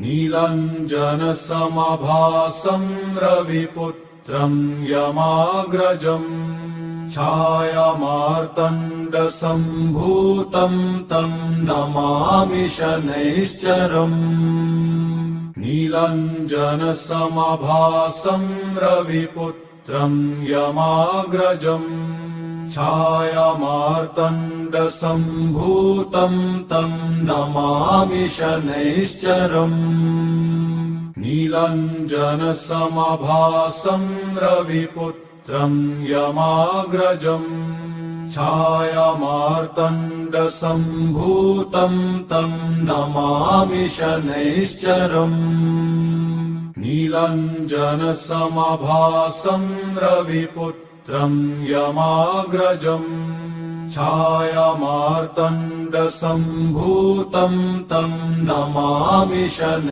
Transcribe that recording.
नीलाञ्जनसमभासं रविपुत्रं यमाग्रजम् छायामार्तण्डसम्भूतं तं नमामि शनैश्चरम् नीलाञ्जनसमभासं रविपुत्रं यमाग्रजम् छायामार्तण्डसम्भूतं तं नमामि शनैश्चरम् नीलाञ्जनसमभासं रविपुत्रं यमाग्रजम् छायामार्तण्डसम्भूतं तं नमामि शनैश्चरम् नीलाञ्जनसमभासं रविपुत्रं यमाग्रजम् छायामार्तण्डसम्भूतं तं नमामि शनैश्चरम्।